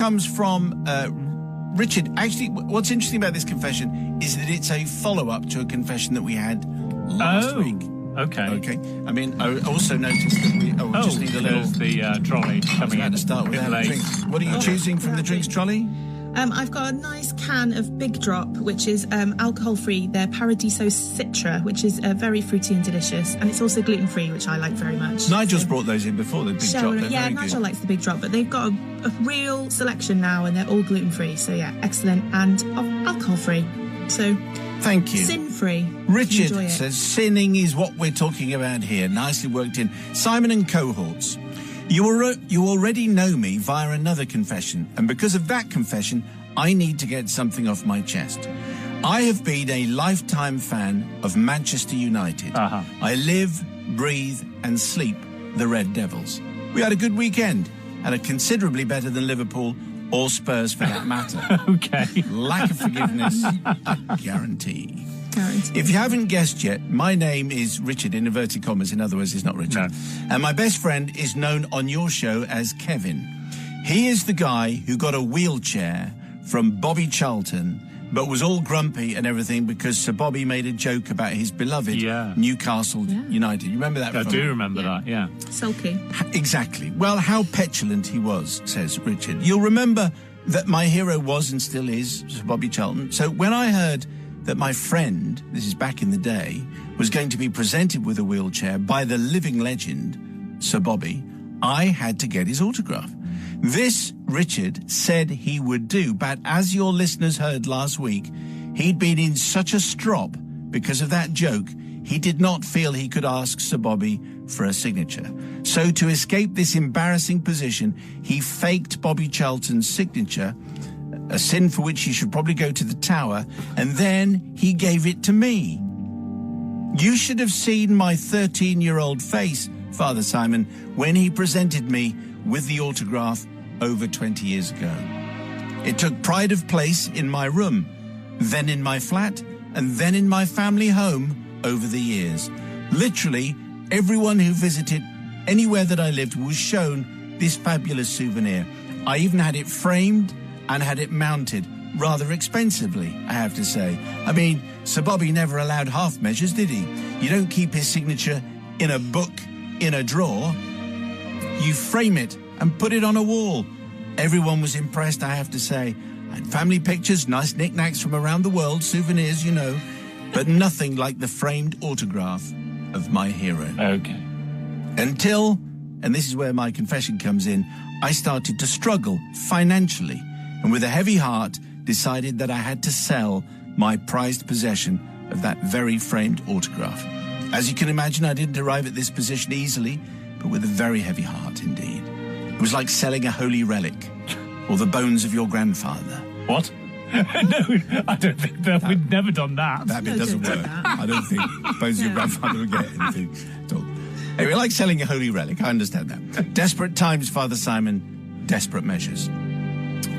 comes from Richard. Actually, what's interesting about this confession is that it's a follow-up to a confession that we had last week. Okay. I mean, I also noticed that we just need a little... there's the trolley coming in. To start with late. drinks. What are you choosing from the drinks trolley? I've got a nice can of Big Drop, which is alcohol-free. They're Paradiso Citra, which is very fruity and delicious. And it's also gluten-free, which I like very much. Nigel's brought those in before, the Big Drop. Yeah, Nigel likes the Big Drop, but they've got a real selection now, and they're all gluten-free. So, yeah, excellent. And alcohol-free. So... Thank you. Sin-free. Richard says sinning is what we're talking about here. Nicely worked in. Simon and cohorts. You already know me via another confession, and because of that confession, I need to get something off my chest. I have been a lifetime fan of Manchester United. I live, breathe, and sleep the Red Devils. We had a good weekend, and are considerably better than Liverpool or Spurs for that matter. Okay. Lack of forgiveness, a guarantee. If you haven't guessed yet, my name is Richard, in inverted commas. In other words, it's not Richard. No. And my best friend is known on your show as Kevin. He is the guy who got a wheelchair from Bobby Charlton, but was all grumpy and everything because Sir Bobby made a joke about his beloved Newcastle United. You remember that? I do remember that, yeah. Sulky. Exactly. Well, how petulant he was, says Richard. You'll remember that my hero was and still is Sir Bobby Charlton. So when I heard that my friend, this is back in the day, was going to be presented with a wheelchair by the living legend, Sir Bobby, I had to get his autograph. This, Richard said he would do, but as your listeners heard last week, he'd been in such a strop because of that joke, he did not feel he could ask Sir Bobby for a signature. So to escape this embarrassing position, he faked Bobby Charlton's signature, a sin for which he should probably go to the tower, and then he gave it to me. You should have seen my 13-year-old face, Father Simon, when he presented me with the autograph over 20 years ago. It took pride of place in my room, then in my flat, and then in my family home over the years. Literally, everyone who visited anywhere that I lived was shown this fabulous souvenir. I even had it framed and had it mounted rather expensively, I have to say. I mean, Sir Bobby never allowed half measures, did he? You don't keep his signature in a book, in a drawer. You frame it and put it on a wall. Everyone was impressed, I have to say. I had family pictures, nice knickknacks from around the world, souvenirs, you know, but nothing like the framed autograph of my hero. Okay. Until, and this is where my confession comes in, I started to struggle financially, and with a heavy heart decided that I had to sell my prized possession of that very framed autograph. As you can imagine, I didn't arrive at this position easily, but with a very heavy heart indeed. It was like selling a holy relic, or the bones of your grandfather. What? No, I don't think that we've never done that. That bit doesn't work. I don't think bones of your grandfather would get anything at all. Anyway, like selling a holy relic, I understand that. Desperate times, Father Simon, desperate measures.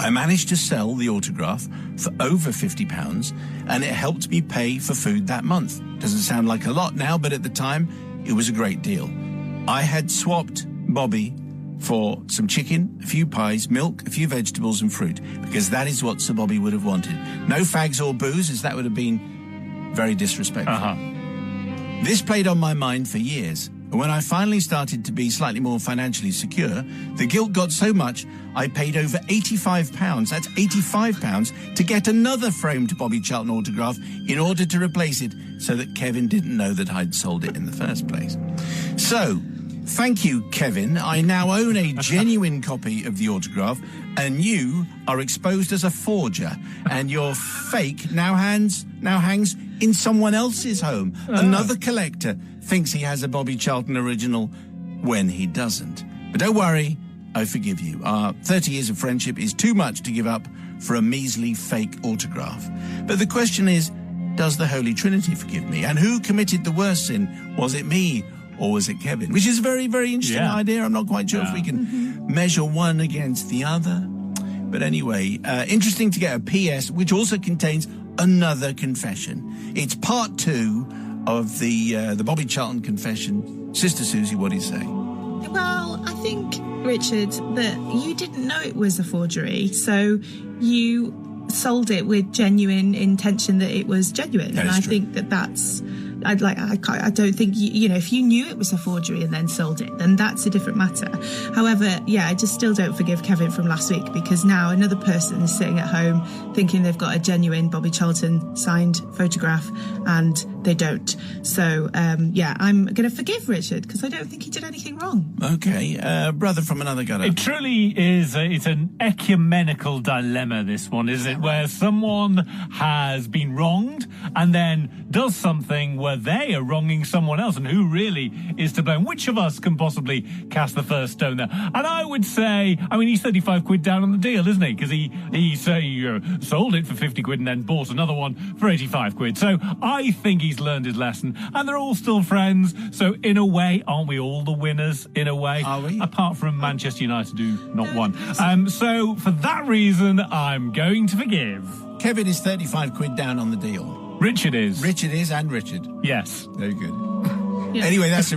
I managed to sell the autograph for over £50, and it helped me pay for food that month. Doesn't sound like a lot now, but at the time, it was a great deal. I had swapped Bobby for some chicken, a few pies, milk, a few vegetables and fruit, because that is what Sir Bobby would have wanted. No fags or booze, as that would have been very disrespectful. This played on my mind for years. When I finally started to be slightly more financially secure, the guilt got so much, I paid over £85, that's £85, to get another framed Bobby Charlton autograph in order to replace it so that Kevin didn't know that I'd sold it in the first place. So, thank you, Kevin. I now own a genuine copy of the autograph, and you are exposed as a forger, and your fake now hangs in someone else's home. Another collector thinks he has a Bobby Charlton original when he doesn't. But don't worry, I forgive you. Our 30 years of friendship is too much to give up for a measly fake autograph. But the question is, does the Holy Trinity forgive me? And who committed the worst sin? Was it me or was it Kevin? Which is a very, very interesting idea. I'm not quite sure if we can measure one against the other. But anyway, interesting to get a PS, which also contains another confession. It's part 2 of the Bobby Charlton confession. Sister Susie, what do you say? Well, I think, Richard, that you didn't know it was a forgery, so you sold it with genuine intention that it was genuine. That and is I true. think that's... I don't think, you know, if you knew it was a forgery and then sold it, then that's a different matter. However, yeah, I just still don't forgive Kevin from last week, because now another person is sitting at home thinking they've got a genuine Bobby Charlton signed photograph and they don't. So, yeah, I'm going to forgive Richard because I don't think he did anything wrong. Okay, brother from another gutter. It truly is, it's an ecumenical dilemma, this one, isn't it? Where someone has been wronged and then does something where they are wronging someone else, and who really is to blame? Which of us can possibly cast the first stone there? And I would say, I mean, he's 35 quid down on the deal, isn't he? Because he sold it for 50 quid and then bought another one for 85 quid. So I think he's learned his lesson, and they're all still friends. So in a way, aren't we all the winners, in a way? Are we? Apart from Manchester United, who not won. So for that reason, I'm going to forgive. Kevin is 35 quid down on the deal. Richard is. Richard is, and Richard. Yes. Very good. Yeah. Anyway, that's